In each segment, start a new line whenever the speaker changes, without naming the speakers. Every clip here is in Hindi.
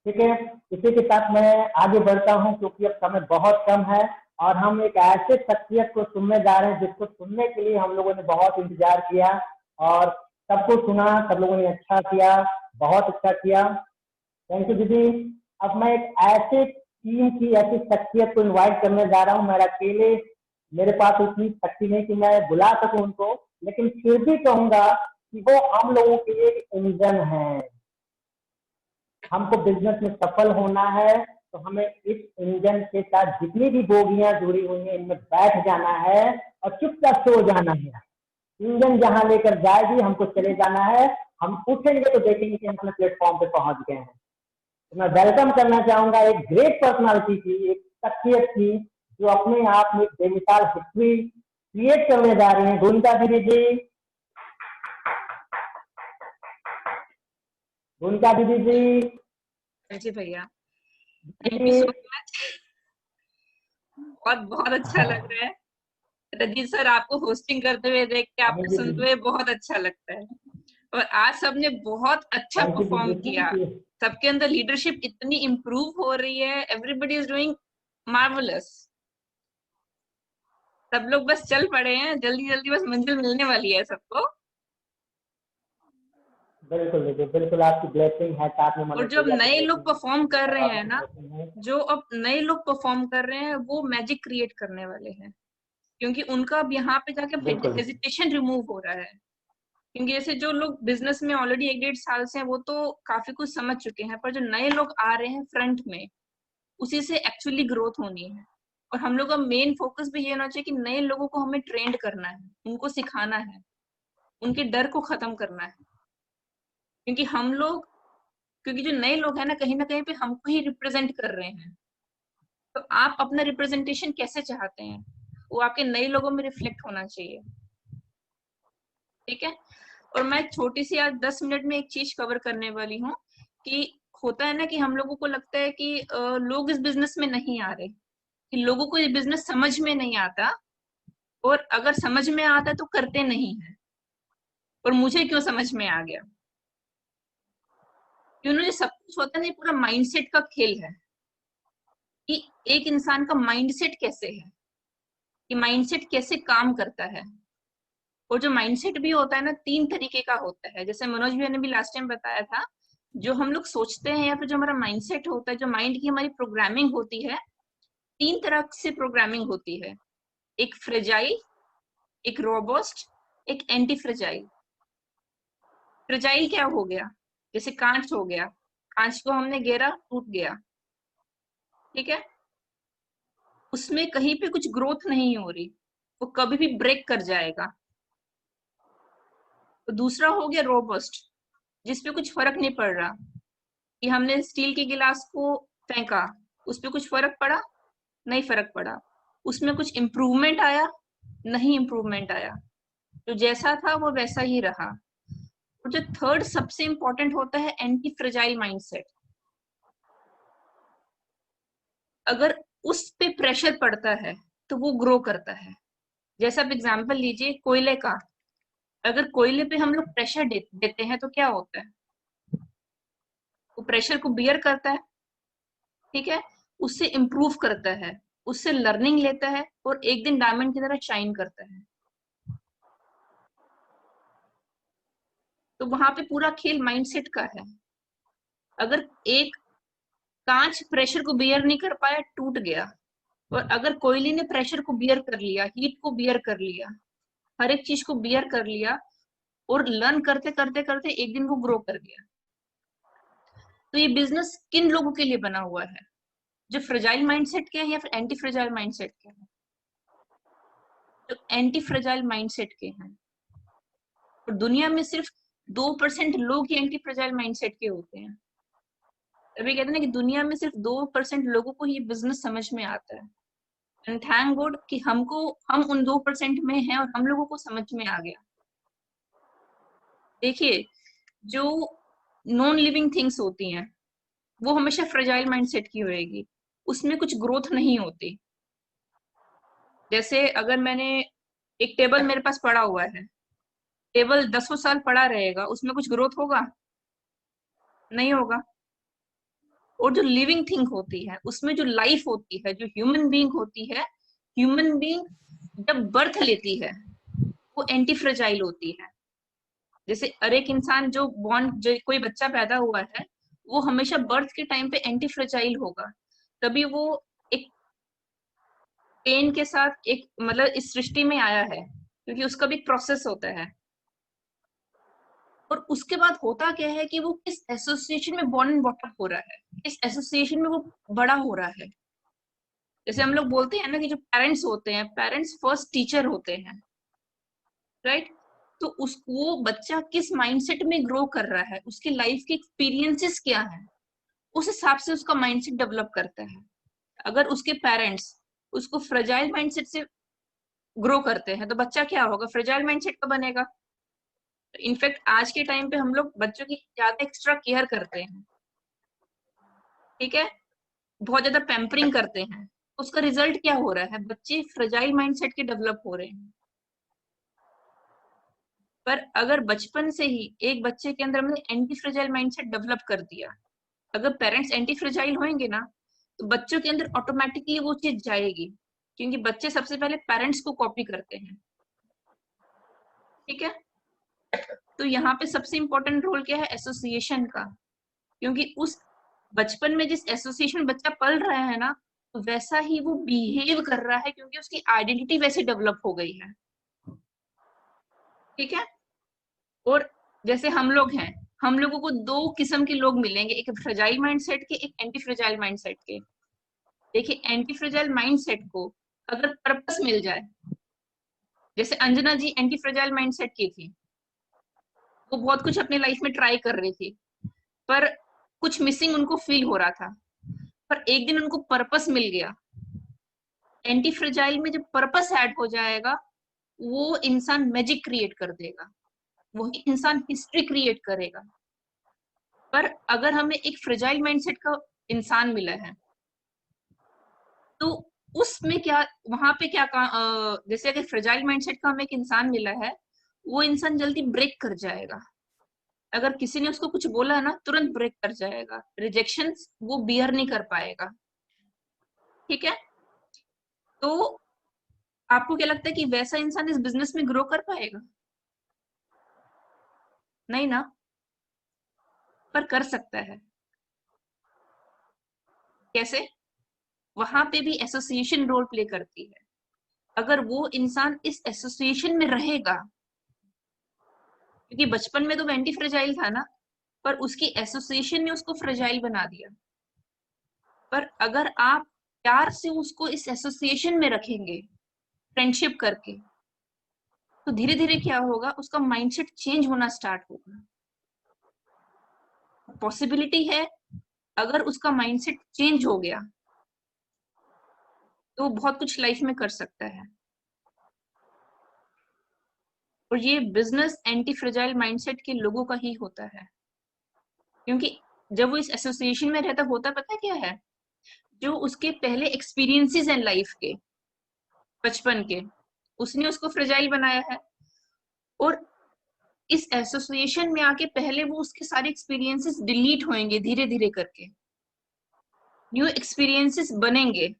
ठीक है, इसी के साथ मैं आगे बढ़ता हूँ क्योंकि अब समय बहुत कम है और हम एक ऐसे शख्सियत को सुनने जा रहे हैं जिसको सुनने के लिए हम लोगों ने बहुत इंतजार किया और सबको सुना, सब लोगों ने अच्छा किया, बहुत अच्छा किया। थैंक यू दीदी। अब मैं एक ऐसे टीम की ऐसी शख्सियत को इनवाइट करने जा रहा हूँ। मेरा अकेले मेरे पास उतनी शक्ति नहीं कि मैं बुला सकूं उनको, लेकिन फिर भी कहूंगा कि वो हम लोगों के लिए एक इंजन है। हमको बिजनेस में सफल होना है तो हमें इस इंजन के साथ जितनी भी बोगियां जुड़ी हुई हैं इनमें बैठ जाना है और चुपचाप सो जाना है। इंजन जहां लेकर जाएगी हमको चले जाना है। हम उठेंगे तो देखेंगे कि हम अपने प्लेटफॉर्म पे पहुंच गए हैं। तो मैं वेलकम करना चाहूंगा एक ग्रेट पर्सनालिटी की, एक शख्सियत की, जो अपने आप में बेमिसाल हिस्ट्री क्रिएट करने जा रही है। गुंजा दीदी जी, गुंजा दीदी जी।
जी भैया, थैंक यू सो मच। बहुत बहुत अच्छा लग रहा है रजीत सर, आपको होस्टिंग करते हुए देख के, आपको सुनते हुए बहुत अच्छा लगता है। और आज सबने बहुत अच्छा
थैंक यू
परफॉर्म
दीदी,
किया,
थैंक यू।
सबके अंदर लीडरशिप इतनी इम्प्रूव हो रही है, एवरीबडी इज डूइंग मार्वलस। सब लोग बस चल पड़े हैं, जल्दी जल्दी बस मंजिल मिलने वाली है सबको।
बिल्कुल दीदी, बिल्कुल आपकी ब्लेसिंग है, साथ में
और
मनोज
जो अब
भैया की
नए लोग
ब्लेसिंग है,
परफॉर्म कर
सब
रहे हैं
आपकी
ना,
ब्लेसिंग है।
जो अब नए लोग परफॉर्म कर रहे हैं वो मैजिक क्रिएट करने वाले हैं, क्योंकि उनका अब यहाँ पे जाके
बिल्कुल
हेजिटेशन रिमूव हो रहा है। क्योंकि जैसे जो लोग बिजनेस में ऑलरेडी 1-1.5 साल से हैं वो तो काफी कुछ समझ चुके हैं, पर जो नए लोग आ रहे हैं फ्रंट में, उसी से एक्चुअली ग्रोथ होनी है। और हम लोग का मेन फोकस भी ये होना चाहिए कि नए लोगों को हमें ट्रेंड करना है, उनको सिखाना है, उनके डर को खत्म करना है। क्योंकि हम लोग, क्योंकि जो नए लोग हैं ना कहीं पे हमको ही रिप्रेजेंट कर रहे हैं। तो आप अपना रिप्रेजेंटेशन कैसे चाहते हैं, वो आपके नए लोगों में रिफ्लेक्ट होना चाहिए। ठीक है। और मैं छोटी सी आज 10 मिनट में एक चीज कवर करने वाली हूँ कि होता है ना कि हम लोगों को लगता है कि लोग इस बिजनेस में नहीं आ रहे, कि लोगों को ये बिजनेस समझ में नहीं आता, और अगर समझ में आता है तो करते नहीं है। और मुझे क्यों समझ में आ गया, क्यों, ये सब कुछ होता है ना, पूरा माइंडसेट का खेल है कि एक इंसान का माइंडसेट कैसे है, कि माइंडसेट कैसे काम करता है। और जो माइंडसेट भी होता है ना 3 तरीके का होता है, जैसे मनोज भैया ने भी लास्ट टाइम बताया था। जो हम लोग सोचते हैं या फिर जो हमारा माइंडसेट होता है, जो माइंड की हमारी प्रोग्रामिंग होती है, 3 तरह से प्रोग्रामिंग होती है। एक फ्रेजाइल, एक रोबस्ट, एक एंटी फ्रेजाइल। फ्रेजाइल क्या हो गया, जैसे कांच हो गया, कांच को हमने घेरा, टूट गया। ठीक है, उसमें कहीं पे कुछ ग्रोथ नहीं हो रही, वो कभी भी ब्रेक कर जाएगा। तो दूसरा हो गया रोबस्ट, जिसपे कुछ फर्क नहीं पड़ रहा, कि हमने स्टील के गिलास को फेंका, उस पर कुछ फर्क पड़ा, नहीं फर्क पड़ा। उसमें कुछ इम्प्रूवमेंट आया, नहीं इम्प्रूवमेंट आया, तो जैसा था वो वैसा ही रहा। और जो थर्ड सबसे इंपॉर्टेंट होता है, एंटी फ्रेजाइल माइंडसेट। अगर उस पे प्रेशर पड़ता है तो वो ग्रो करता है। जैसा आप एग्जाम्पल लीजिए कोयले का, अगर कोयले पे हम लोग प्रेशर देते हैं तो क्या होता है, वो प्रेशर को बियर करता है। ठीक है, उससे इम्प्रूव करता है, उससे लर्निंग लेता है, और एक दिन डायमंड की तरह शाइन करता है। तो वहां पे पूरा खेल माइंडसेट का है। अगर एक कांच प्रेशर को बियर नहीं कर पाया, टूट गया, और अगर कोयले ने प्रेशर को बियर कर लिया, हीट को बियर कर लिया, हर एक चीज को बियर कर लिया, और लर्न करते करते करते एक दिन वो ग्रो कर गया। तो ये बिजनेस किन लोगों के लिए बना हुआ है, जो फ्रेजाइल माइंडसेट के हैं या फिर एंटी फ्रेजाइल माइंडसेट के हैं? जो एंटी फ्रेजाइल माइंडसेट के हैं। और दुनिया में सिर्फ 2% लोग ही एंटी फ्रेजाइल माइंडसेट के होते हैं। अभी कहते हैं ना कि दुनिया में सिर्फ 2% लोगों को ये बिजनेस समझ में आता है। एंड थैंक गॉड कि हम उन 2% में हैं और हम लोगों को समझ में आ गया। देखिए, जो नॉन लिविंग थिंग्स होती हैं वो हमेशा फ्रेजाइल माइंडसेट की होएगी, उसमें कुछ ग्रोथ नहीं होती। जैसे अगर मैंने एक टेबल मेरे पास पड़ा हुआ है, टेबल 10 साल पड़ा रहेगा, उसमें कुछ ग्रोथ होगा? नहीं होगा। और जो लिविंग थिंग होती है, उसमें जो लाइफ होती है, जो ह्यूमन बीइंग होती है, ह्यूमन बीइंग जब बर्थ लेती है वो एंटी फ्रेजाइल होती है। जैसे हर एक इंसान जो बॉर्न, जो कोई बच्चा पैदा हुआ है, वो हमेशा बर्थ के टाइम पे एंटी फ्रेजाइल होगा, तभी वो एक पेन के साथ एक मतलब इस सृष्टि में आया है, क्योंकि उसका भी एक प्रोसेस होता है। और उसके बाद होता क्या है कि वो किस एसोसिएशन में बॉर्न एंड बॉटअप हो रहा है, किस एसोसिएशन में वो बड़ा हो रहा है। जैसे हम लोग बोलते हैं ना कि जो पेरेंट्स होते हैं, पेरेंट्स फर्स्ट टीचर होते हैं, राइट। तो उस वो बच्चा किस माइंडसेट में ग्रो कर रहा है, उसकी लाइफ के एक्सपीरियंसेस क्या है, उस हिसाब से उसका माइंडसेट डेवलप करता है। अगर उसके पेरेंट्स उसको फ्रेजाइल माइंडसेट से ग्रो करते हैं तो बच्चा क्या होगा, फ्रेजाइल माइंडसेट का बनेगा। इनफैक्ट आज के टाइम पे हम लोग बच्चों की ज्यादा एक्स्ट्रा केयर करते हैं, ठीक है, बहुत ज्यादा पैम्परिंग करते हैं। उसका रिजल्ट क्या हो रहा है, बच्चे फ्रेजाइल माइंडसेट के डेवलप हो रहे हैं। पर अगर बचपन से ही एक बच्चे के अंदर हमने एंटी फ्रेजाइल माइंडसेट डेवलप कर दिया, अगर पेरेंट्स एंटी फ्रेजाइल होंगे ना, तो बच्चों के अंदर ऑटोमेटिकली वो चीज जाएगी, क्योंकि बच्चे सबसे पहले पेरेंट्स को कॉपी करते हैं, ठीक है। तो यहाँ पे सबसे इंपॉर्टेंट रोल क्या है, एसोसिएशन का। क्योंकि उस बचपन में जिस एसोसिएशन बच्चा पल रहा है ना, तो वैसा ही वो बिहेव कर रहा है, क्योंकि उसकी आइडेंटिटी वैसे डेवलप हो गई है, ठीक है। और जैसे हम लोग हैं, हम लोगों को दो किस्म के लोग मिलेंगे, एक फ्रेजाइल माइंडसेट के, एक एंटी फ्रेजाइल माइंडसेट के। देखिए, एंटी फ्रेजाइल माइंडसेट को अगर पर्पस मिल जाए, जैसे अंजना जी एंटी फ्रेजाइल माइंडसेट की थी, वो बहुत कुछ अपनी लाइफ में ट्राई कर रही थी, पर कुछ मिसिंग उनको फील हो रहा था। पर एक दिन उनको पर्पस मिल गया। एंटी फ्रेजाइल में जब पर्पस ऐड हो जाएगा, वो इंसान मैजिक क्रिएट कर देगा, वही इंसान हिस्ट्री क्रिएट करेगा। पर अगर हमें एक फ्रेजाइल माइंडसेट का इंसान मिला है, तो उसमें क्या, वहां पे क्या जैसे अगर फ्रेजाइल माइंडसेट का हमें एक इंसान मिला है, वो इंसान जल्दी ब्रेक कर जाएगा। अगर किसी ने उसको कुछ बोला ना, तुरंत ब्रेक कर जाएगा, रिजेक्शन वो बियर नहीं कर पाएगा, ठीक है। तो आपको क्या लगता है कि वैसा इंसान इस बिजनेस में ग्रो कर पाएगा? नहीं ना। पर कर सकता है। कैसे? वहां पे भी एसोसिएशन रोल प्ले करती है। अगर वो इंसान इस एसोसिएशन में रहेगा, क्योंकि बचपन में तो वो एंटी फ्रेजाइल था ना, पर उसकी एसोसिएशन ने उसको फ्रेजाइल बना दिया। पर अगर आप प्यार से उसको इस एसोसिएशन में रखेंगे, फ्रेंडशिप करके, तो धीरे धीरे क्या होगा, उसका माइंडसेट चेंज होना स्टार्ट होगा। पॉसिबिलिटी है, अगर उसका माइंडसेट चेंज हो गया तो वो बहुत कुछ लाइफ में कर सकता है। और ये बिजनेस एंटी फ्रेजाइल माइंडसेट के लोगों का ही होता है, क्योंकि जब वो इस एसोसिएशन में रहता, होता पता क्या है, जो उसके पहले एक्सपीरियंसेस हैं लाइफ के, बचपन के, उसने उसको फ्रेजाइल बनाया है। और इस एसोसिएशन में आके पहले वो उसके सारे एक्सपीरियंसेस डिलीट होंगे धीरे धीरे करके, न्यू एक्सपीरियंसेस बनेंगे।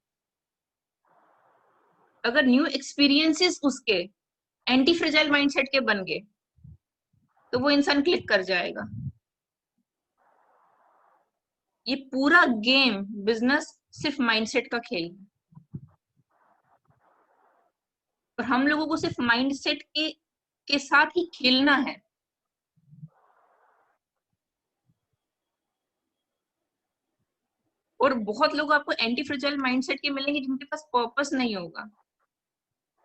अगर न्यू एक्सपीरियंसेस उसके एंटी फ्रेजाइल माइंडसेट के बन गए, तो वो इंसान क्लिक कर जाएगा। ये पूरा गेम बिजनेस सिर्फ माइंडसेट का खेल है, और हम लोगों को सिर्फ माइंडसेट के साथ ही खेलना है। और बहुत लोग आपको एंटी फ्रेजाइल माइंडसेट के मिलेंगे जिनके पास पर्पस नहीं होगा,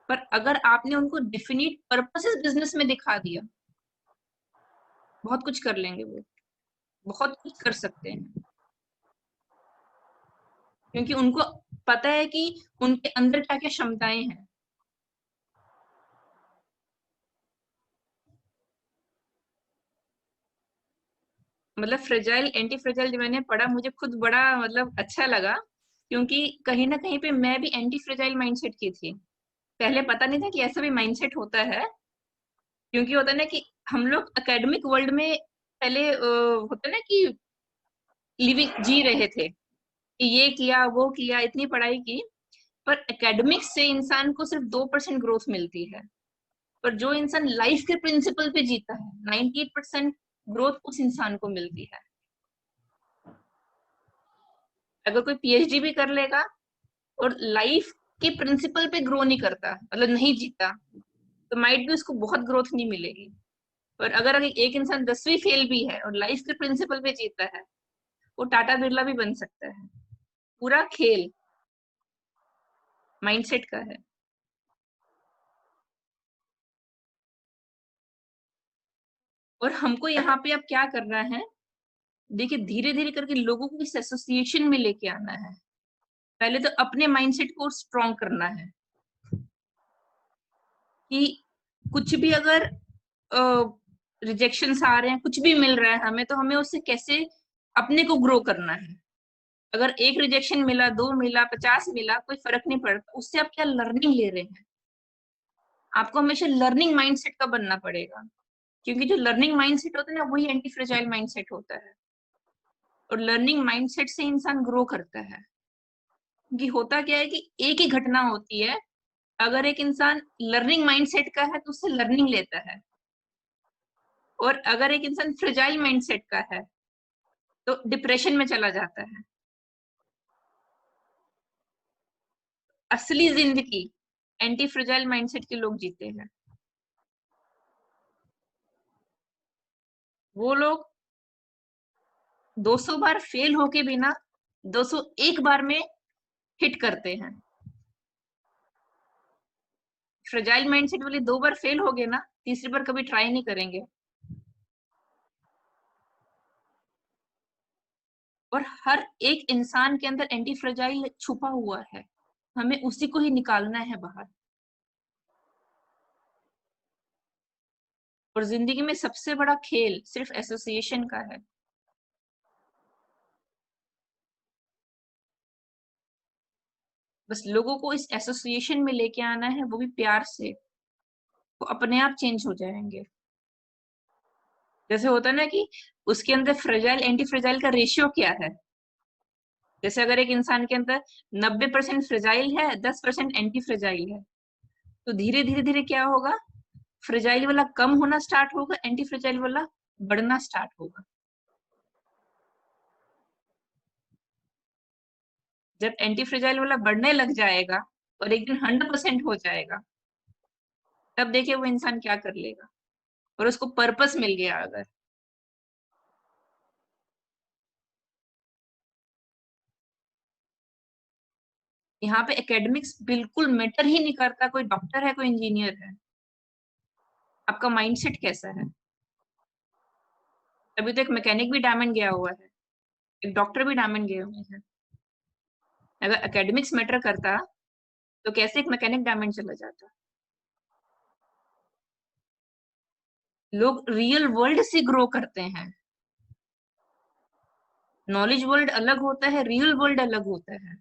पर अगर आपने उनको डिफिनिट पर्पस इस बिजनेस में दिखा दिया, बहुत कुछ कर लेंगे वो, बहुत कुछ कर सकते हैं, क्योंकि उनको पता है कि उनके अंदर क्या क्या क्षमताएं हैं। मतलब फ्रेजाइल एंटी फ्रेजाइल जब मैंने पढ़ा, मुझे खुद बड़ा मतलब अच्छा लगा, क्योंकि कहीं ना कहीं पे मैं भी एंटी फ्रेजाइल माइंडसेट की थी। पहले पता नहीं था कि ऐसा भी माइंडसेट होता है, क्योंकि होता है ना कि हम लोग एकेडमिक वर्ल्ड में पहले होता है ना कि लिविंग जी रहे थे कि ये किया वो किया, इतनी पढ़ाई की, पर एकेडमिक्स से इंसान को सिर्फ 2% ग्रोथ मिलती है। पर जो इंसान लाइफ के प्रिंसिपल पे जीता है, 98% ग्रोथ उस इंसान को मिलती है। अगर कोई पीएचडी भी कर लेगा और लाइफ के प्रिंसिपल पे ग्रो नहीं करता, मतलब नहीं जीता, तो माइट भी उसको बहुत ग्रोथ नहीं मिलेगी। और अगर एक इंसान 10वीं फेल भी है और लाइफ के प्रिंसिपल पे जीता है, वो टाटा बिरला भी बन सकता है। पूरा खेल माइंडसेट का है। और हमको यहाँ पे अब क्या करना है, देखिए धीरे धीरे करके लोगों को इस एसोसिएशन में लेके आना है। पहले तो अपने माइंडसेट को स्ट्रॉन्ग करना है कि कुछ भी अगर रिजेक्शंस आ रहे हैं, कुछ भी मिल रहा है हमें, तो हमें उससे कैसे अपने को ग्रो करना है। अगर एक रिजेक्शन मिला, 2 मिला, 50 मिला, कोई फर्क नहीं पड़ता, उससे आप क्या लर्निंग ले रहे हैं। आपको हमेशा लर्निंग माइंडसेट का बनना पड़ेगा, क्योंकि जो लर्निंग माइंडसेट होता है ना, वही एंटी फ्रेजाइल माइंडसेट होता है। और लर्निंग माइंडसेट से इंसान ग्रो करता है। कि होता क्या है कि एक ही घटना होती है, अगर एक इंसान लर्निंग माइंडसेट का है तो उससे लर्निंग लेता है, और अगर एक इंसान फ्रेजाइल माइंडसेट का है तो डिप्रेशन में चला जाता है। असली जिंदगी एंटी फ्रेजाइल माइंडसेट के लोग जीते हैं। वो लोग 200 बार फेल होके भी ना 201 बार में हिट करते हैं। फ्रेजाइल माइंडसेट वाले 2 बार फेल हो गए ना, तीसरी बार कभी ट्राई नहीं करेंगे। और हर एक इंसान के अंदर एंटी फ्रेजाइल छुपा हुआ है, हमें उसी को ही निकालना है बाहर। और जिंदगी में सबसे बड़ा खेल सिर्फ एसोसिएशन का है। बस लोगों को इस एसोसिएशन में लेके आना है, वो भी प्यार से, वो अपने आप चेंज हो जाएंगे। जैसे होता है ना कि उसके अंदर फ्रेजाइल एंटी फ्रेजाइल का रेशियो क्या है। जैसे अगर एक इंसान के अंदर 90% फ्रेजाइल है, 10% एंटी फ्रेजाइल है, तो धीरे धीरे धीरे क्या होगा, फ्रेजाइल वाला कम होना स्टार्ट होगा, एंटी फ्रेजाइल वाला बढ़ना स्टार्ट होगा। जब एंटी फ्रेजाइल वाला बढ़ने लग जाएगा और एक दिन 100% हो जाएगा, तब देखिए वो इंसान क्या कर लेगा। और उसको पर्पस मिल गया अगर, यहाँ पे एकेडमिक्स बिल्कुल मैटर ही नहीं करता, कोई डॉक्टर है कोई इंजीनियर है, आपका माइंडसेट कैसा है। अभी तो एक मैकेनिक भी डायमंड गया हुआ है, एक डॉक्टर भी डायमंड गए हुए हैं। अगर एकेडमिक्स मैटर करता तो कैसे एक मैकेनिक डायमंड चला जाता। लोग रियल वर्ल्ड से ग्रो करते हैं। नॉलेज वर्ल्ड अलग होता है, रियल वर्ल्ड अलग होता है।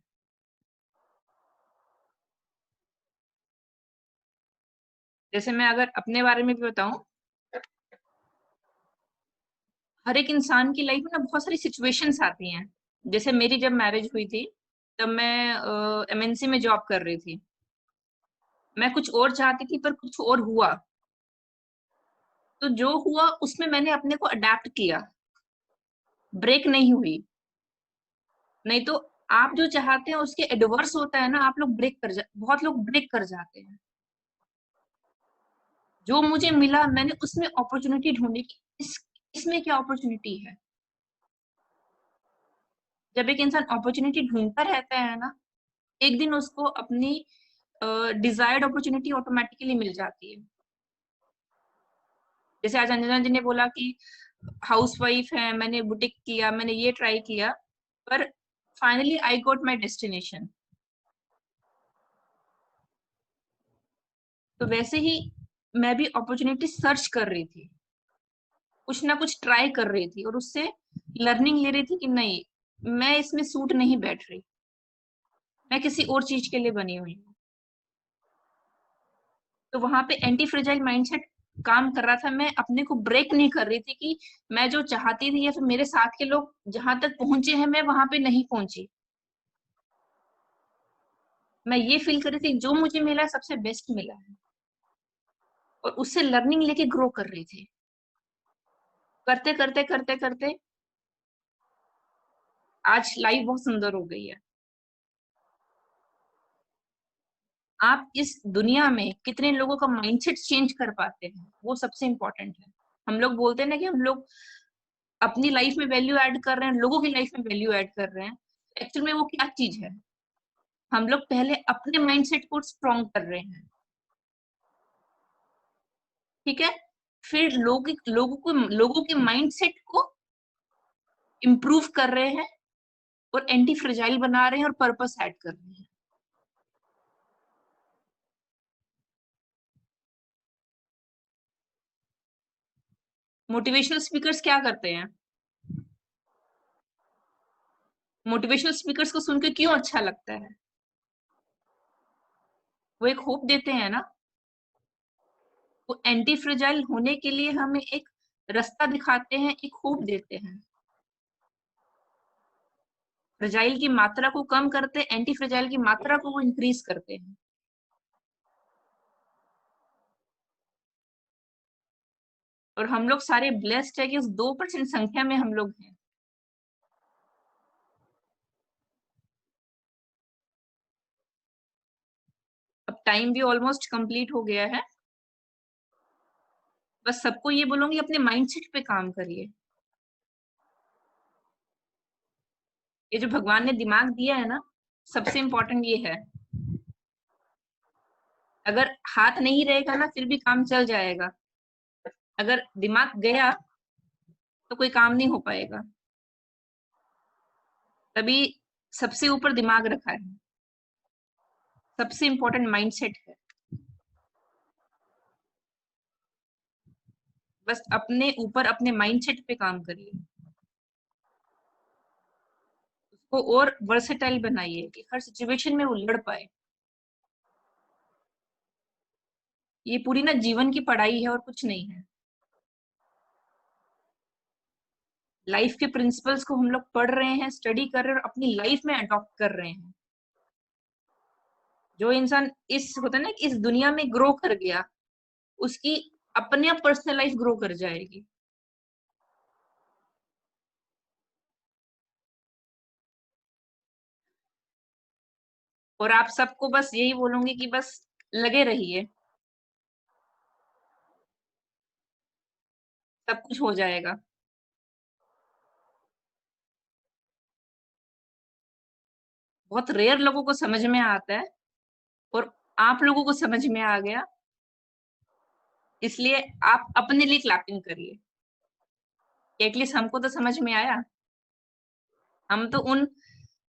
जैसे मैं अगर अपने बारे में भी बताऊं, हर एक इंसान की लाइफ में ना बहुत सारी सिचुएशंस आती हैं। जैसे मेरी जब मैरिज हुई थी, तब मैं एमएनसी में जॉब कर रही थी। मैं कुछ और चाहती थी पर कुछ और हुआ, तो जो हुआ उसमें मैंने अपने को अडेप्ट किया, ब्रेक नहीं हुई। नहीं तो आप जो चाहते हैं उसके एडवर्स होता है ना, आप लोग बहुत लोग ब्रेक कर जाते हैं। जो मुझे मिला मैंने उसमें अपॉर्चुनिटी ढूंढी कि इसमें क्या अपॉर्चुनिटी है। जब एक इंसान अपॉर्चुनिटी ढूंढता रहता है ना, एक दिन उसको अपनी डिजायर्ड अपॉर्चुनिटी ऑटोमेटिकली मिल जाती है। जैसे आज अंजना जी ने बोला कि हाउस वाइफ है, मैंने बुटीक किया, मैंने ये ट्राई किया, पर finally I got my destination. तो वैसे ही मैं भी अपॉर्चुनिटी सर्च कर रही थी, कुछ ना कुछ ट्राई कर रही थी, और उससे लर्निंग ले रही थी कि नहीं, मैं इसमें सूट नहीं बैठ रही, मैं किसी और चीज के लिए बनी हुई हूँ। तो वहां पे एंटी फ्रेजाइल माइंडसेट काम कर रहा था, मैं अपने को ब्रेक नहीं कर रही थी कि मैं जो चाहती थी या फिर मेरे साथ के लोग जहां तक पहुंचे हैं मैं वहां पे नहीं पहुंची। मैं ये फील कर रही थी जो मुझे मिला है सबसे बेस्ट मिला है, और उससे लर्निंग लेके ग्रो कर रही थी। करते करते करते करते आज लाइफ बहुत सुंदर हो गई है। आप इस दुनिया में कितने लोगों का माइंडसेट चेंज कर पाते हैं, वो सबसे इंपॉर्टेंट है। हम लोग बोलते हैं ना कि हम लोग अपनी लाइफ में वैल्यू ऐड कर रहे हैं, लोगों की लाइफ में वैल्यू ऐड कर रहे हैं। एक्चुअल में वो क्या चीज है? हम लोग पहले अपने माइंडसेट को स्ट्रॉन्ग कर रहे हैं, ठीक है, फिर लोगों के माइंडसेट को इम्प्रूव कर रहे हैं और एंटी फ्रेजाइल बना रहे हैं और पर्पस ऐड कर रहे हैं। मोटिवेशनल स्पीकर्स क्या करते हैं? मोटिवेशनल स्पीकर्स को सुनकर क्यों अच्छा लगता है? वो एक होप देते हैं ना। वो एंटी फ्रेजाइल होने के लिए हमें एक रास्ता दिखाते हैं, एक होप देते हैं। फ्रेजाइल की मात्रा को कम करते हैं, एंटी फ्रेजाइल की मात्रा को वो इंक्रीज करते हैं। और हम लोग सारे ब्लेस्ड है कि उस 2% संख्या में हम लोग हैं। अब टाइम भी ऑलमोस्ट कंप्लीट हो गया है। बस सबको ये बोलूंगी अपने माइंडसेट पे काम करिए। ये जो भगवान ने दिमाग दिया है ना, सबसे इंपॉर्टेंट ये है। अगर हाथ नहीं रहेगा ना फिर भी काम चल जाएगा, अगर दिमाग गया तो कोई काम नहीं हो पाएगा। तभी सबसे ऊपर दिमाग रखा है, सबसे इंपॉर्टेंट माइंडसेट है। बस अपने ऊपर अपने माइंडसेट पे काम करिए, उसको और वर्सेटाइल बनाइए कि हर सिचुएशन में वो लड़ पाए। ये पूरी ना जीवन की पढ़ाई है और कुछ नहीं है। लाइफ के प्रिंसिपल्स को हम लोग पढ़ रहे हैं, स्टडी कर रहे हैं और अपनी लाइफ में अडॉप्ट कर रहे हैं। जो इंसान इस होता है ना कि इस दुनिया में ग्रो कर गया, उसकी अपने आप पर्सनल लाइफ ग्रो कर जाएगी। और आप सबको बस यही बोलूंगी कि बस लगे रहिए, सब कुछ हो जाएगा। बहुत रेयर लोगों को समझ में आता है और आप लोगों को समझ में आ गया, इसलिए आप अपने लिए क्लैपिंग करिए। एटलीस्ट हमको तो समझ में आया। हम तो उन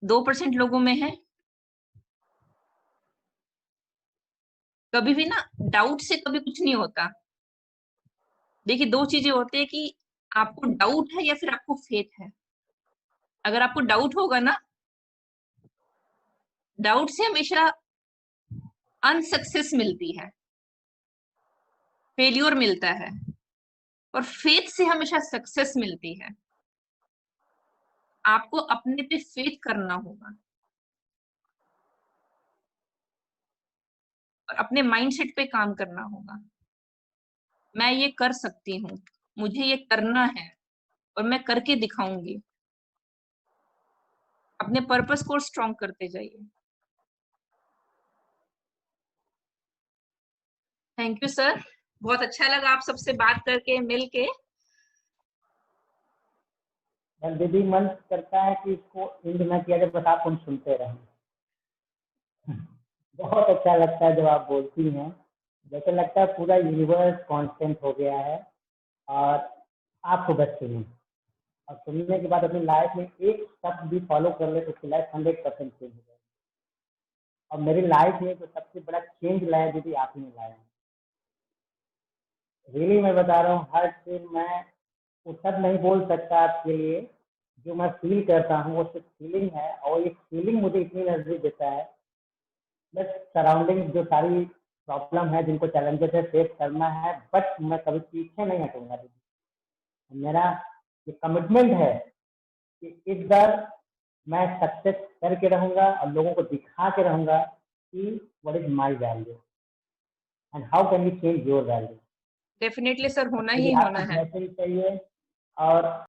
2% लोगों में हैं। कभी भी ना डाउट से कभी कुछ नहीं होता। देखिए, दो चीजें होती है कि आपको डाउट है या फिर आपको फेथ है। अगर आपको डाउट होगा ना, डाउट से हमेशा अनसक्सेस मिलती है, फेल्योर मिलता है, और फेथ से हमेशा सक्सेस मिलती है। आपको अपने पे फेथ करना होगा और अपने माइंडसेट पे काम करना होगा। मैं ये कर सकती हूँ, मुझे ये करना है और मैं करके दिखाऊंगी। अपने पर्पस को स्ट्रॉन्ग करते जाइए। थैंक यू सर, बहुत अच्छा लगा आप सबसे बात करके, मिल के।
दीदी मन करता है कि इसको एंड ना किया जाए, बस आप हम सुनते रहें। बहुत अच्छा लगता है जब आप बोलती हैं, जैसे लगता है पूरा यूनिवर्स कांस्टेंट हो गया है और आपको बस सुनिए, और सुनने के बाद अपनी लाइफ में एक शब्द भी फॉलो कर ले तो उसकी लाइफ 100% चेंज हो जाएगी। और मेरी लाइफ में जो सबसे बड़ा चेंज लाया दीदी आप ही ने लाया है। रियली मैं बता रहा हूँ, हर दिन मैं वो सब नहीं बोल सकता आपके लिए, जो मैं फील करता हूँ वो सिर्फ फीलिंग है, और ये फीलिंग मुझे इतनी एनर्जी देता है। बस सराउंडिंग जो सारी प्रॉब्लम है, जिनको चैलेंजेस है, फेस करना है, बट मैं कभी पीछे नहीं हटूंगा। मेरा ये कमिटमेंट है कि इस बार मैं सक्सेस करके रहूंगा और लोगों को दिखा के रहूंगा कि what is my value and how can we change your value.
Definitely sir, होना
उसके लिए
ही होना
आपकी
है।
ब्लेसिंग चाहिए और